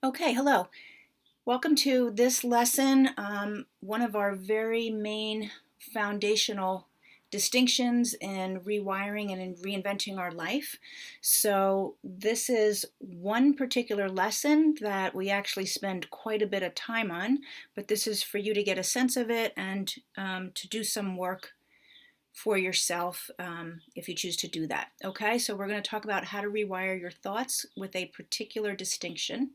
Okay, hello. Welcome to this lesson, one of our very main foundational distinctions in rewiring and in reinventing our life. So this is one particular lesson that we actually spend quite a bit of time on, but this is for you to get a sense of it and to do some work for yourself if you choose to do that. Okay, so we're going to talk about how to rewire your thoughts with a particular distinction.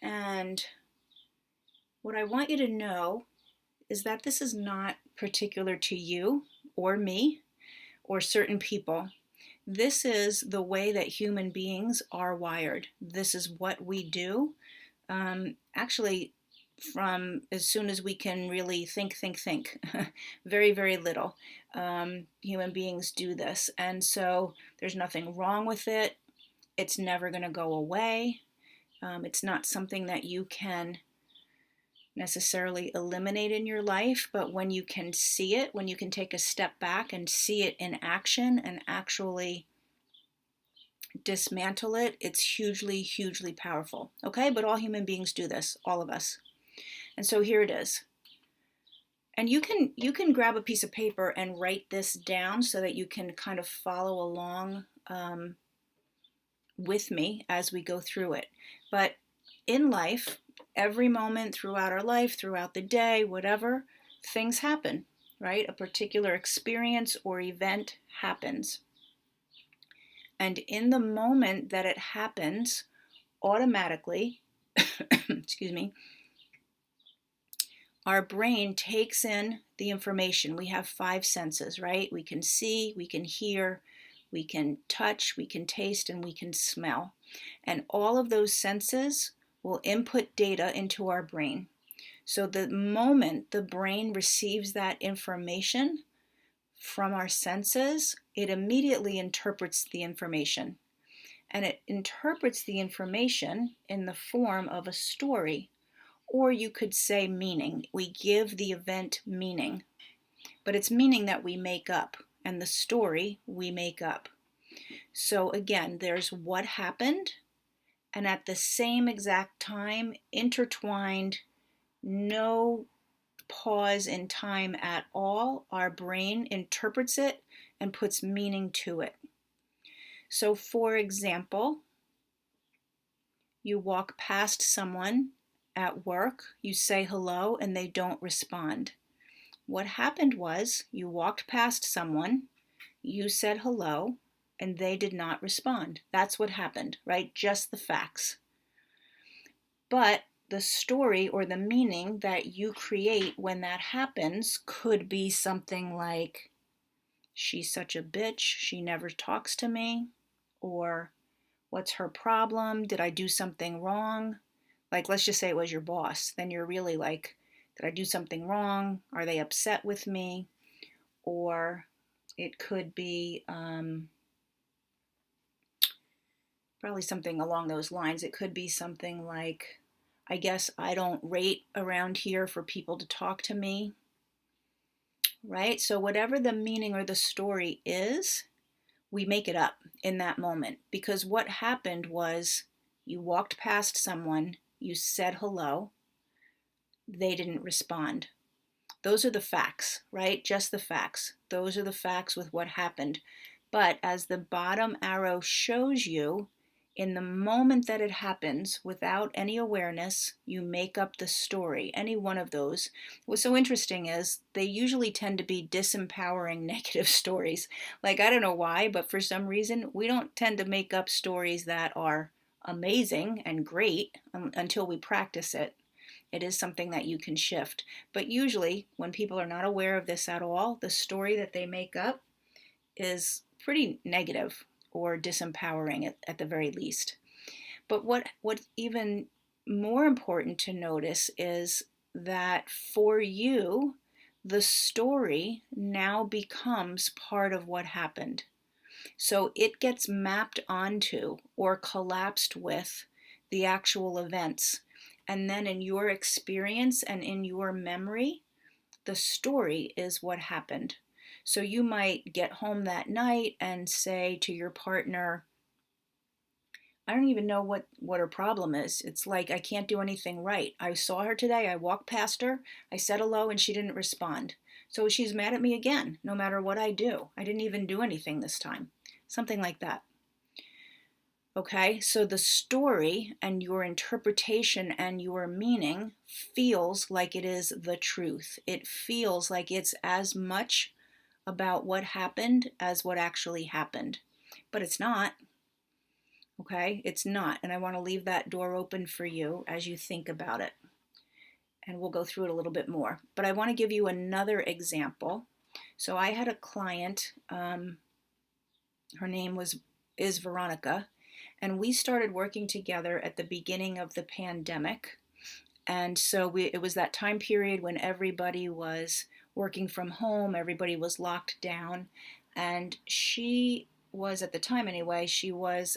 And what I want you to know is that this is not particular to you or me or certain people. This is the way that human beings are wired. This is what we do. Actually, from as soon as we can really think. Very, very little. Human beings do this. And so there's nothing wrong with it. It's never going to go away. It's not something that you can necessarily eliminate in your life, but when you can see it, when you can take a step back and see it in action and actually dismantle it, it's hugely, hugely powerful. Okay, but all human beings do this, all of us. And so here it is. And you can grab a piece of paper and write this down so that you can kind of follow along with me as we go through it. But in life, every moment throughout our life, throughout the day, whatever, things happen, right? A particular experience or event happens. And in the moment that it happens, automatically, excuse me, our brain takes in the information. We have five senses, right? We can see, we can hear, we can touch, we can taste, and we can smell. And all of those senses will input data into our brain. So the moment the brain receives that information from our senses, it immediately interprets the information. And it interprets the information in the form of a story, or you could say meaning. We give the event meaning, but it's meaning that we make up, and the story we make up. So again, there's what happened, and at the same exact time, intertwined, no pause in time at all, our brain interprets it and puts meaning to it. So for example, you walk past someone at work, you say hello, and they don't respond. What happened was you walked past someone, you said hello, and they did not respond. That's what happened, right? Just the facts. But the story or the meaning that you create when that happens could be something like, she's such a bitch, she never talks to me, or what's her problem? Did I do something wrong? Like, let's just say it was your boss. Then you're really like, did I do something wrong? Are they upset with me? Or it could be probably something along those lines. It could be something like, I guess I don't rate around here for people to talk to me, right? So whatever the meaning or the story is, we make it up in that moment, because what happened was you walked past someone, you said hello, they didn't respond. Those are the facts, right? Just the facts. Those are the facts with what happened. But as the bottom arrow shows you, in the moment that it happens, without any awareness, you make up the story. Any one of those. What's so interesting is they usually tend to be disempowering negative stories. Like, I don't know why, but for some reason, we don't tend to make up stories that are amazing and great until we practice it. It is something that you can shift. But usually, when people are not aware of this at all, the story that they make up is pretty negative or disempowering at the very least. But what's even more important to notice is that for you, the story now becomes part of what happened. So it gets mapped onto or collapsed with the actual events. And then in your experience and in your memory, the story is what happened. So you might get home that night and say to your partner, I don't even know what her problem is. It's like I can't do anything right. I saw her today. I walked past her. I said hello and she didn't respond. So she's mad at me again, no matter what I do. I didn't even do anything this time. Something like that. Okay, so the story and your interpretation and your meaning feels like it is the truth. It feels like it's as much about what happened as what actually happened. But it's not. Okay, it's not. And I want to leave that door open for you as you think about it. And we'll go through it a little bit more. But I want to give you another example. So I had a client, her name is Veronica, and we started working together at the beginning of the pandemic. And so it was that time period when everybody was working from home, everybody was locked down, and she was, at the time anyway, she was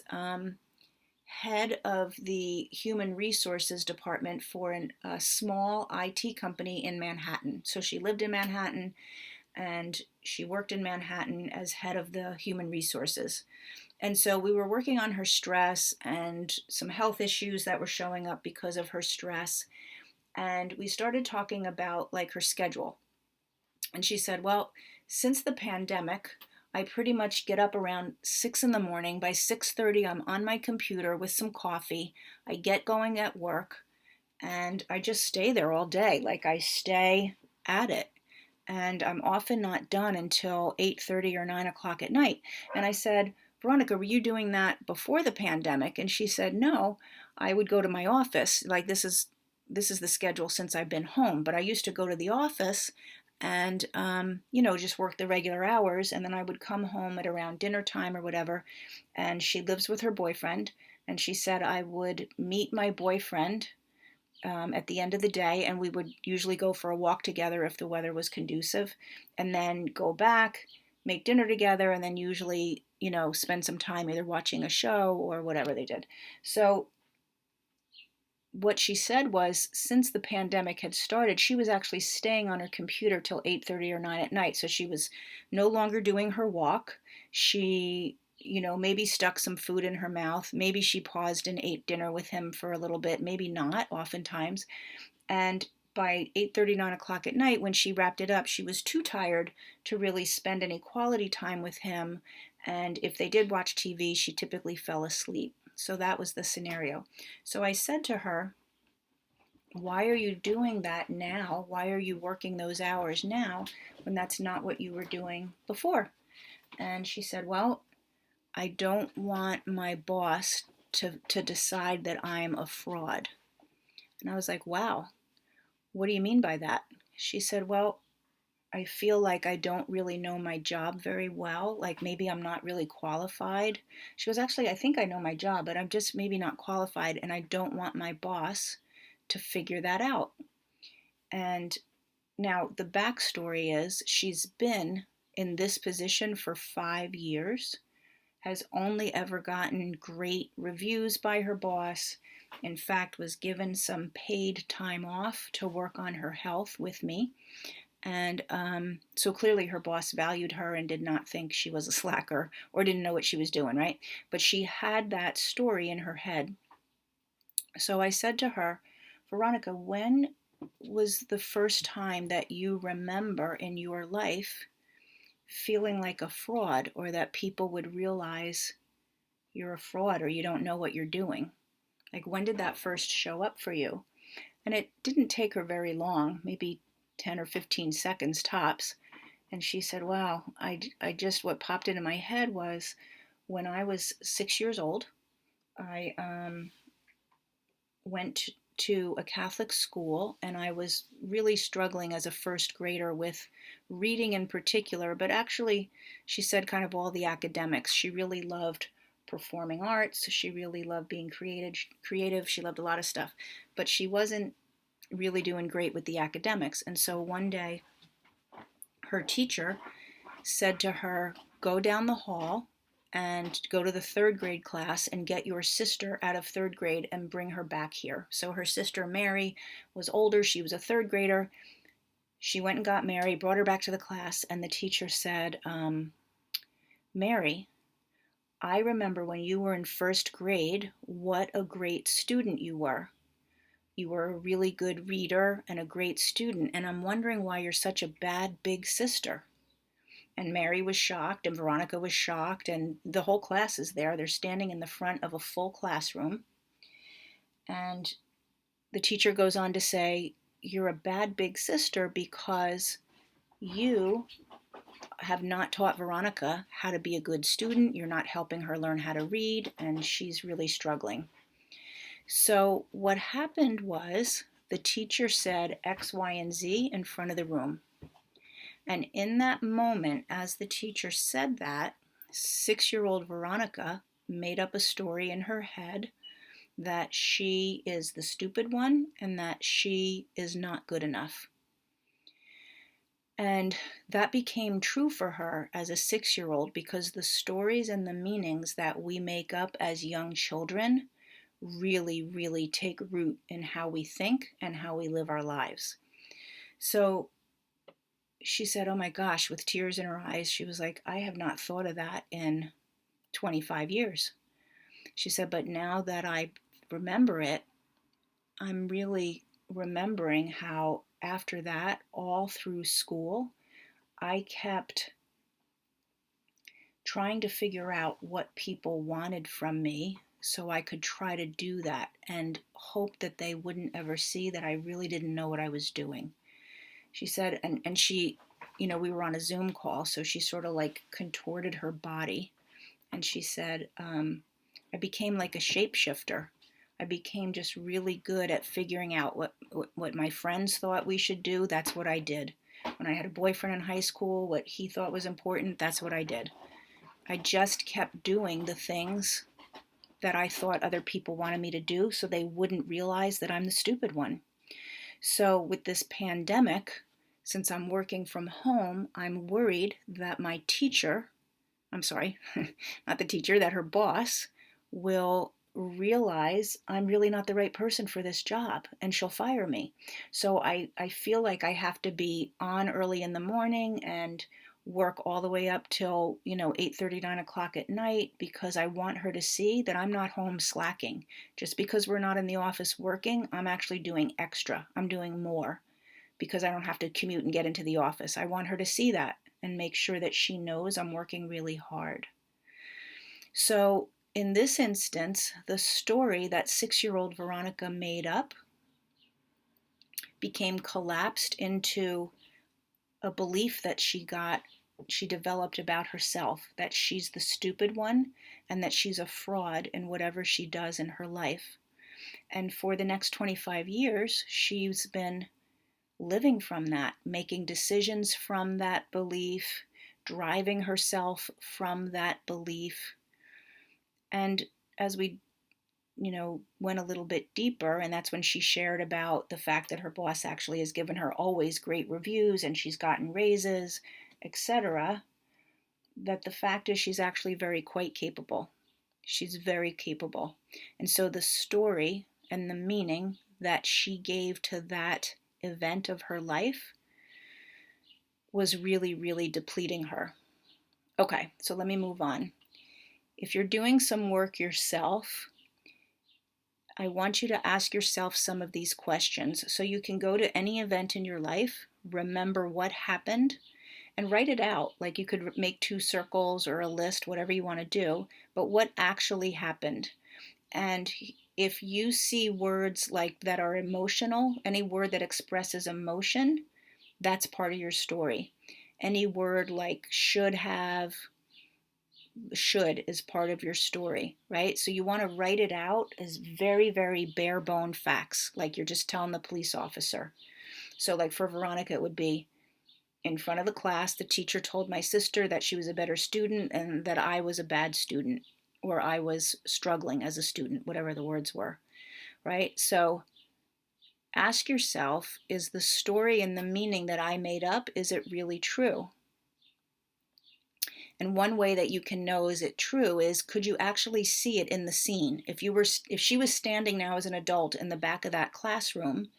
head of the human resources department for a small IT company in Manhattan. So she lived in Manhattan and she worked in Manhattan as head of the human resources. And so we were working on her stress and some health issues that were showing up because of her stress. And we started talking about like her schedule. And she said, well, since the pandemic, I pretty much get up around 6 in the morning. By 6:30, I'm on my computer with some coffee. I get going at work and I just stay there all day. Like I stay at it. And I'm often not done until 8:30 or 9 o'clock at night. And I said, Veronica, were you doing that before the pandemic? And she said, no, I would go to my office. Like this is the schedule since I've been home. But I used to go to the office and just work the regular hours, and then I would come home at around dinner time or whatever. And she lives with her boyfriend, and she said I would meet my boyfriend at the end of the day, and we would usually go for a walk together if the weather was conducive, and then go back, make dinner together, and then usually spend some time either watching a show or whatever they did. So what she said was, since the pandemic had started, she was actually staying on her computer till 8:30 or 9 at night. So she was no longer doing her walk. She, maybe stuck some food in her mouth. Maybe she paused and ate dinner with him for a little bit. Maybe not, oftentimes. And by 8:30, 9 o'clock at night, when she wrapped it up, she was too tired to really spend any quality time with him. And if they did watch TV, she typically fell asleep. So that was the scenario. So I said to her, why are you doing that now? Why are you working those hours now when that's not what you were doing before? And she said, well, I don't want my boss to decide that I'm a fraud. And I was like, wow, what do you mean by that? She said, well, I feel like I don't really know my job very well. Like maybe I'm not really qualified. She goes, actually, I think I know my job, but I'm just maybe not qualified, and I don't want my boss to figure that out. And now the backstory is she's been in this position for 5 years, has only ever gotten great reviews by her boss. In fact, was given some paid time off to work on her health with me. And so clearly her boss valued her and did not think she was a slacker or didn't know what she was doing, right? But she had that story in her head. So I said to her, Veronica, when was the first time that you remember in your life feeling like a fraud, or that people would realize you're a fraud or you don't know what you're doing? Like, when did that first show up for you? And it didn't take her very long, maybe 10 or 15 seconds tops. And she said, wow, what popped into my head was when I was 6 years old, I went to a Catholic school, and I was really struggling as a first grader with reading in particular, but actually, she said kind of all the academics. She really loved performing arts. She really loved being creative. She loved a lot of stuff, but she wasn't really doing great with the academics. And so one day, her teacher said to her, go down the hall and go to the third grade class and get your sister out of third grade and bring her back here. So her sister Mary was older. She was a third grader. She went and got Mary, brought her back to the class, and the teacher said, Mary, I remember when you were in first grade, what a great student you were. You were a really good reader and a great student, and I'm wondering why you're such a bad big sister. And Mary was shocked, and Veronica was shocked, and the whole class is there. They're standing in the front of a full classroom. And the teacher goes on to say, you're a bad big sister because you have not taught Veronica how to be a good student. You're not helping her learn how to read, and she's really struggling. So what happened was the teacher said X, Y, and Z in front of the room. And in that moment, as the teacher said that, 6-year-old Veronica made up a story in her head that she is the stupid one and that she is not good enough. And that became true for her as a 6-year-old because the stories and the meanings that we make up as young children really, really take root in how we think and how we live our lives. So she said, oh my gosh, with tears in her eyes, she was like, I have not thought of that in 25 years. She said, but now that I remember it, I'm really remembering how after that, all through school, I kept trying to figure out what people wanted from me so I could try to do that and hope that they wouldn't ever see that I really didn't know what I was doing. She said, and she, we were on a Zoom call, so she sort of like contorted her body. And she said, I became like a shapeshifter. I became just really good at figuring out what my friends thought we should do. That's what I did. When I had a boyfriend in high school, what he thought was important, that's what I did. I just kept doing the things that I thought other people wanted me to do so they wouldn't realize that I'm the stupid one. So with this pandemic, since I'm working from home, I'm worried that my teacher, I'm sorry, not the teacher, that her boss will realize I'm really not the right person for this job and she'll fire me. So I feel like I have to be on early in the morning and work all the way up till 8:30, 9 o'clock at night because I want her to see that I'm not home slacking. Just because we're not in the office working, I'm actually doing extra. I'm doing more because I don't have to commute and get into the office. I want her to see that and make sure that she knows I'm working really hard. So in this instance, the story that 6-year-old Veronica made up became collapsed into a belief that she developed about herself, that she's the stupid one and that she's a fraud in whatever she does in her life. And for the next 25 years, she's been living from that, making decisions from that belief, driving herself from that belief. And as we went a little bit deeper, and that's when she shared about the fact that her boss actually has given her always great reviews and she's gotten raises, etc., that the fact is she's actually quite capable. She's very capable. And so the story and the meaning that she gave to that event of her life was really, really depleting her. Okay, so let me move on. If you're doing some work yourself, I want you to ask yourself some of these questions so you can go to any event in your life, remember what happened, and write it out. Like you could make 2 circles or a list, whatever you want to do, but what actually happened. And if you see words like that are emotional, any word that expresses emotion, that's part of your story. Any word like should have, should is part of your story, right? So you want to write it out as very, very bare bone facts, like you're just telling the police officer. So like for Veronica, it would be, in front of the class, the teacher told my sister that she was a better student and that I was a bad student, or I was struggling as a student, whatever the words were, right? So ask yourself, is the story and the meaning that I made up, is it really true? And one way that you can know is it true is, could you actually see it in the scene? If she was standing now as an adult in the back of that classroom,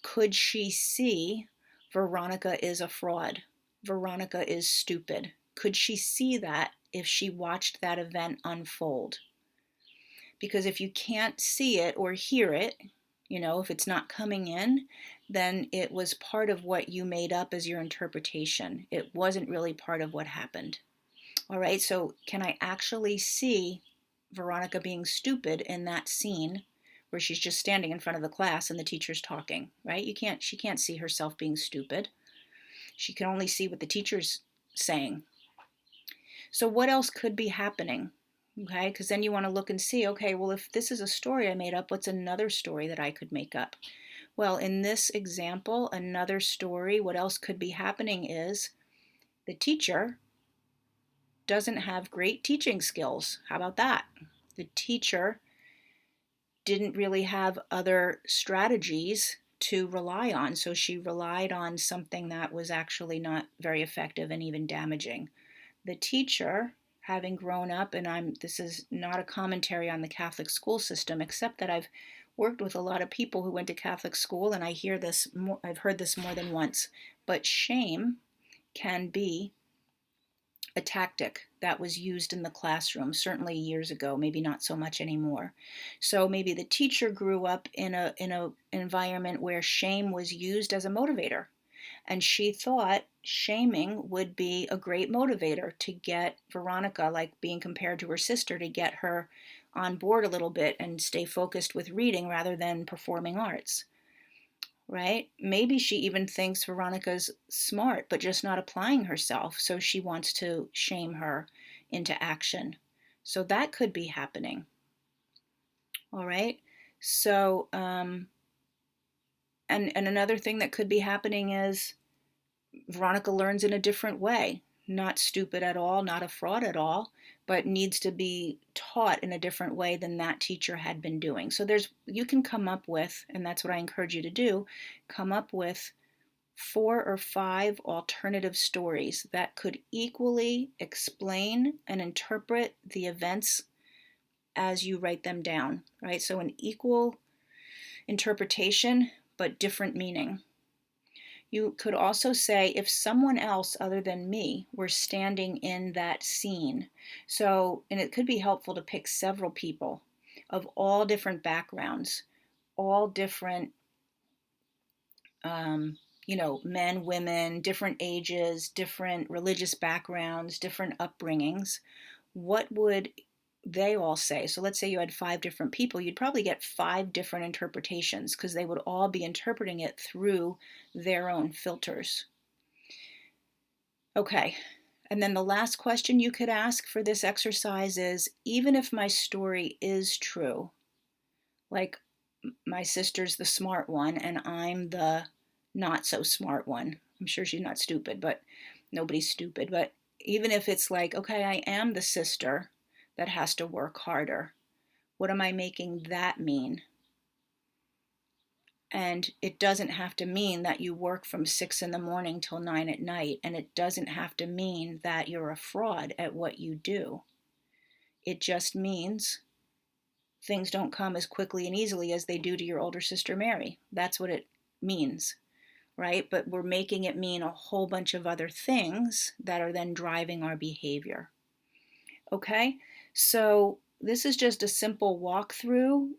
could she see Veronica is a fraud. Veronica is stupid. Could she see that if she watched that event unfold? Because if you can't see it or hear it, if it's not coming in, then it was part of what you made up as your interpretation. It wasn't really part of what happened. All right, so can I actually see Veronica being stupid in that scene where she's just standing in front of the class and the teacher's talking, right? She can't see herself being stupid. She can only see what the teacher's saying. So what else could be happening? Okay, because then you want to look and see, okay, well, if this is a story I made up, what's another story that I could make up? Well, in this example, another story, what else could be happening is the teacher doesn't have great teaching skills. How about that? The teacher didn't really have other strategies to rely on, so she relied on something that was actually not very effective and even damaging. The teacher, having grown up, and this is not a commentary on the Catholic school system, except that I've worked with a lot of people who went to Catholic school, and I've heard this more than once, but shame can be a tactic that was used in the classroom, certainly years ago, maybe not so much anymore. So maybe the teacher grew up in an environment where shame was used as a motivator. And she thought shaming would be a great motivator to get Veronica, like being compared to her sister, to get her on board a little bit and stay focused with reading rather than performing arts. Right? Maybe she even thinks Veronica's smart, but just not applying herself. So she wants to shame her into action. So that could be happening. All right. So, and another thing that could be happening is Veronica learns in a different way. Not stupid at all, not a fraud at all, but needs to be taught in a different way than that teacher had been doing. So you can come up with, and that's what I encourage you to do, come up with 4 or 5 alternative stories that could equally explain and interpret the events as you write them down, right? So an equal interpretation, but different meaning. You could also say if someone else other than me were standing in that scene. So, and it could be helpful to pick several people of all different backgrounds, all different, men, women, different ages, different religious backgrounds, different upbringings. What would they all say? So let's say you had 5 different people, you'd probably get 5 different interpretations because they would all be interpreting it through their own filters. Okay, and then the last question you could ask for this exercise is, even if my story is true, like my sister's the smart one and I'm the not so smart one. I'm sure she's not stupid, but nobody's stupid. But even if it's like, okay, I am the sister that has to work harder, what am I making that mean? And it doesn't have to mean that you work from 6 in the morning till 9 at night. And it doesn't have to mean that you're a fraud at what you do. It just means things don't come as quickly and easily as they do to your older sister Mary. That's what it means, right? But we're making it mean a whole bunch of other things that are then driving our behavior. Okay, so this is just a simple walkthrough.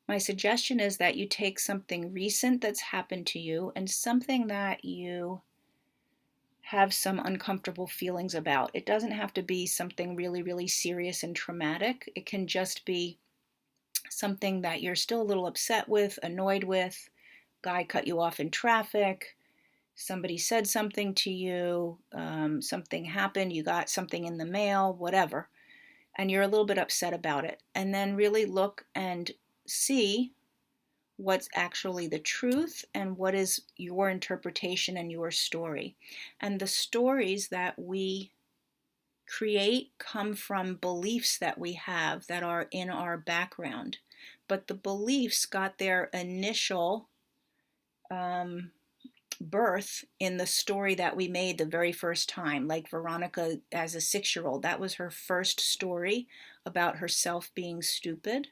My suggestion is that you take something recent that's happened to you and something that you have some uncomfortable feelings about. It doesn't have to be something really, really serious and traumatic. It can just be something that you're still a little upset with, annoyed with. Guy cut you off in traffic. Somebody said something to you. Something happened. You got something in the mail, whatever. And you're a little bit upset about it. And then really look and see what's actually the truth and what is your interpretation and your story. And the stories that we create come from beliefs that we have that are in our background. But the beliefs got their initial birth in the story that we made the very first time. Like Veronica as a 6-year-old, that was her first story about herself being stupid.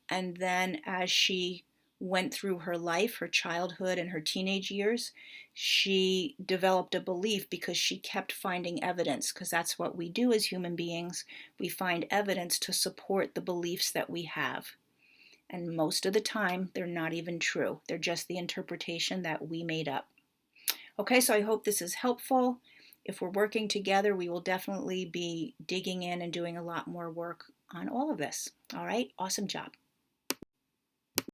And then as she went through her life, her childhood, and her teenage years, she developed a belief because she kept finding evidence, because that's what we do as human beings. We find evidence to support the beliefs that we have. And most of the time, they're not even true. They're just the interpretation that we made up. Okay, so I hope this is helpful. If we're working together, we will definitely be digging in and doing a lot more work on all of this. All right, awesome job.